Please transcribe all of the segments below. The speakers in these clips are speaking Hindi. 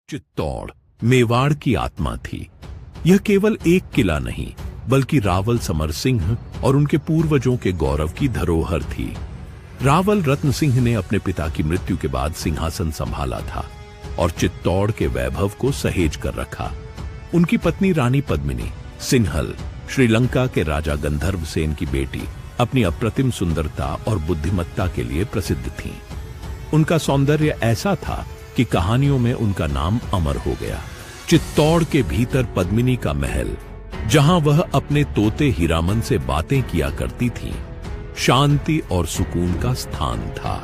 चित्तौड़ मेवाड़ की आत्मा थी। यह केवल एक किला नहीं बल्कि रावल समर सिंह और उनके पूर्वजों के गौरव की धरोहर थी। रावल रत्न सिंह ने अपने पिता की मृत्यु के बाद सिंहासन संभाला था और चित्तौड़ के वैभव को सहेज कर रखा। उनकी पत्नी रानी पद्मिनी सिन्हल श्रीलंका के राजा गंधर्व सेन की बेटी अपनी अप्रतिम सुंदरता और बुद्धिमत्ता के लिए प्रसिद्ध थीं। उनका सौंदर्य ऐसा था कि कहानियों में उनका नाम अमर हो गया। चित्तौड़ के भीतर पद्मिनी का महल, जहां वह अपने तोते हीरामन से बातें किया करती थीं, शांति और सुकून का स्थान था।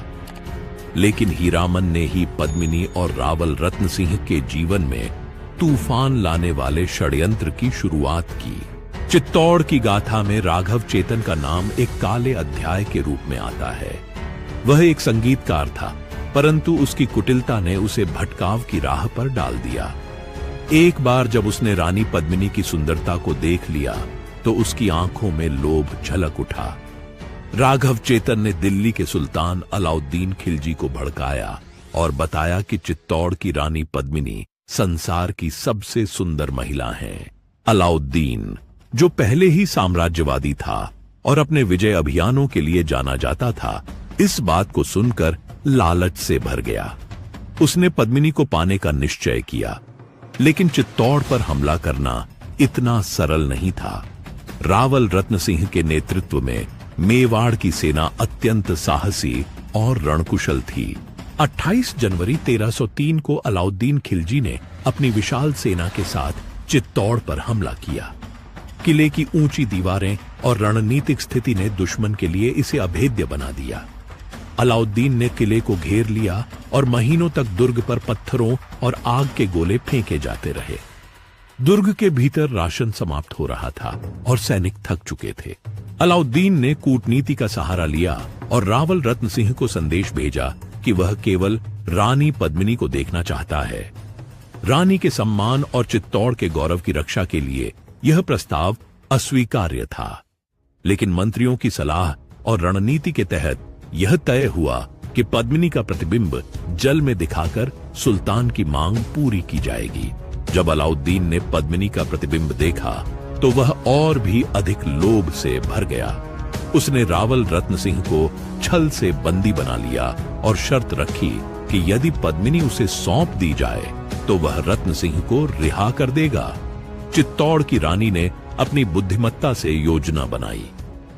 लेकिन हीरामन ने ही पद्मिनी और रावल रत्न सिंह के जीवन में तूफान लाने वाले षड्यंत्र की शुरुआत की। चित्तौड़ की गाथा में राघव चेतन का नाम एक काले अध्याय के रूप में आता है। वह एक संगीतकार था, परंतु उसकी कुटिलता ने उसे भटकाव की राह पर डाल दिया। एक बार जब उसने रानी पद्मिनी की सुंदरता को देख लिया तो उसकी आंखों में लोभ झलक उठा। राघव चेतन ने दिल्ली के सुल्तान अलाउद्दीन खिलजी को भड़काया और बताया कि चित्तौड़ की रानी पद्मिनी संसार की सबसे सुंदर महिला है। अलाउद्दीन, जो पहले ही साम्राज्यवादी था और अपने विजय अभियानों के लिए जाना जाता था, इस बात को सुनकर लालच से भर गया। उसने पद्मिनी को पाने का निश्चय किया, लेकिन चित्तौड़ पर हमला करना इतना सरल नहीं था। रावल रत्न सिंह के नेतृत्व में मेवाड़ की सेना अत्यंत साहसी और रणकुशल थी। 28 जनवरी 1303 को अलाउद्दीन खिलजी ने अपनी विशाल सेना के साथ चित्तौड़ पर हमला किया। किले की ऊंची दीवारें और रणनीतिक स्थिति ने दुश्मन के लिए इसे अभेद्य बना दिया। अलाउद्दीन ने किले को घेर लिया और महीनों तक दुर्ग पर पत्थरों और आग के गोले फेंके जाते रहे। दुर्ग के भीतर राशन समाप्त हो रहा था और सैनिक थक चुके थे। अलाउद्दीन ने कूटनीति का सहारा लिया और रावल रत्न सिंह को संदेश भेजा कि वह केवल रानी पद्मिनी को देखना चाहता है। रानी के सम्मान और चित्तौड़ के गौरव की रक्षा के लिए यह प्रस्ताव अस्वीकार्य था, लेकिन मंत्रियों की सलाह और रणनीति के तहत यह तय हुआ कि पद्मिनी का प्रतिबिंब जल में दिखाकर सुल्तान की मांग पूरी की जाएगी। जब अलाउद्दीन ने पद्मिनी का प्रतिबिंब देखा तो वह और भी अधिक लोभ से भर गया। उसने रावल रत्न सिंह को छल से बंदी बना लिया और शर्त रखी कि यदि पद्मिनी उसे सौंप दी जाए तो वह रत्न सिंह को रिहा कर देगा। चित्तौड़ की रानी ने अपनी बुद्धिमत्ता से योजना बनाई।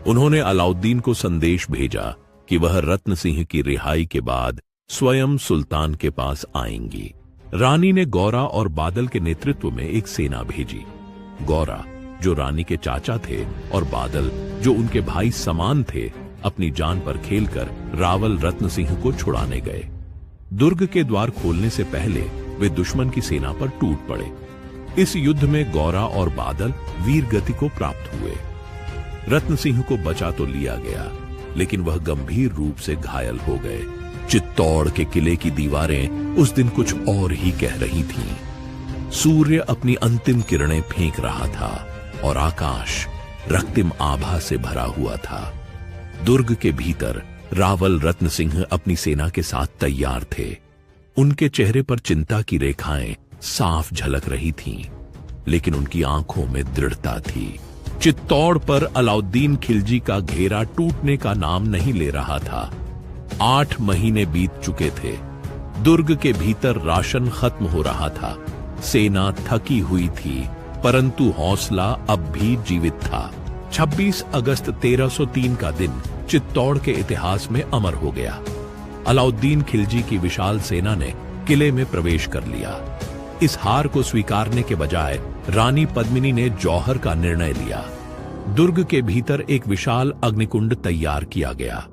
उन्होंने अलाउद्दीन को संदेश भेजा कि वह रत्न सिंह की रिहाई के बाद स्वयं सुल्तान के पास आएंगी। रानी ने गौरा और बादल के नेतृत्व में एक सेना भेजी। गौरा, जो रानी के चाचा थे, और बादल, जो उनके भाई समान थे, अपनी जान पर खेलकर रावल रत्न सिंह को छुड़ाने गए। दुर्ग के द्वार खोलने से पहले वे दुश्मन की सेना पर टूट पड़े। इस युद्ध में गौरा और बादल वीर गति को प्राप्त हुए। रत्न सिंह को बचा तो लिया गया, लेकिन वह गंभीर रूप से घायल हो गए। चित्तौड़ के किले की दीवारें उस दिन कुछ और ही कह रही थीं। सूर्य अपनी अंतिम किरणें फेंक रहा था और आकाश रक्तिम आभा से भरा हुआ था। दुर्ग के भीतर रावल रत्न सिंह अपनी सेना के साथ तैयार थे। उनके चेहरे पर चिंता की रेखाएं साफ झलक रही थीं, लेकिन उनकी आंखों में दृढ़ता थी। चित्तौड़ पर अलाउद्दीन खिलजी का घेरा टूटने का नाम नहीं ले रहा था। 8 महीने बीत चुके थे। दुर्ग के भीतर राशन खत्म हो रहा था। सेना थकी हुई थी, परंतु हौसला अब भी जीवित था। 26 अगस्त 1303 का दिन चित्तौड़ के इतिहास में अमर हो गया। अलाउद्दीन खिलजी की विशाल सेना ने किले में प्रवेश कर लिया। इस हार को स्वीकारने के बजाय रानी पद्मिनी ने जौहर का निर्णय लिया। दुर्ग के भीतर एक विशाल अग्निकुंड तैयार किया गया।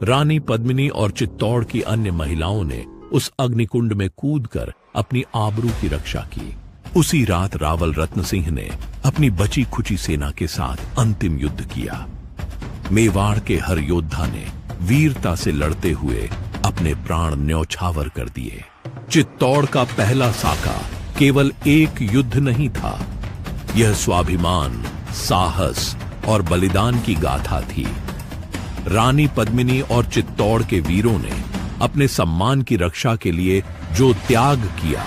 रानी पद्मिनी और चित्तौड़ की अन्य महिलाओं ने उस अग्निकुंड में कूदकर अपनी आबरू की रक्षा की। उसी रात रावल रत्न सिंह ने अपनी बची खुची सेना के साथ अंतिम युद्ध किया। मेवाड़ के हर योद्धा ने वीरता से लड़ते हुए अपने प्राण न्यौछावर कर दिए। चित्तौड़ का पहला साका केवल एक युद्ध नहीं था, यह स्वाभिमान, साहस और बलिदान की गाथा थी। रानी पद्मिनी और चित्तौड़ के वीरों ने अपने सम्मान की रक्षा के लिए जो त्याग किया,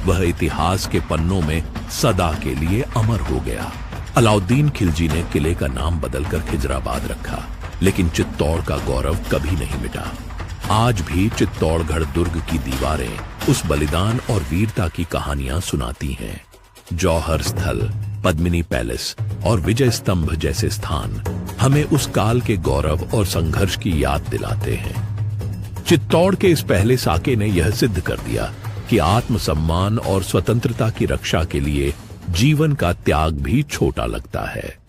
वह इतिहास के पन्नों में सदा के लिए अमर हो गया। अलाउद्दीन खिलजी ने किले का नाम बदलकर खिजराबाद रखा, लेकिन चित्तौड़ का गौरव कभी नहीं मिटा। आज भी चित्तौड़गढ़ दुर्ग की दीवारें उस बलिदान और वीरता की कहानियां सुनाती हैं। जौहर स्थल, पद्मिनी पैलेस और विजय स्तंभ जैसे स्थान हमें उस काल के गौरव और संघर्ष की याद दिलाते हैं। चित्तौड़ के इस पहले साके ने यह सिद्ध कर दिया कि आत्मसम्मान और स्वतंत्रता की रक्षा के लिए जीवन का त्याग भी छोटा लगता है।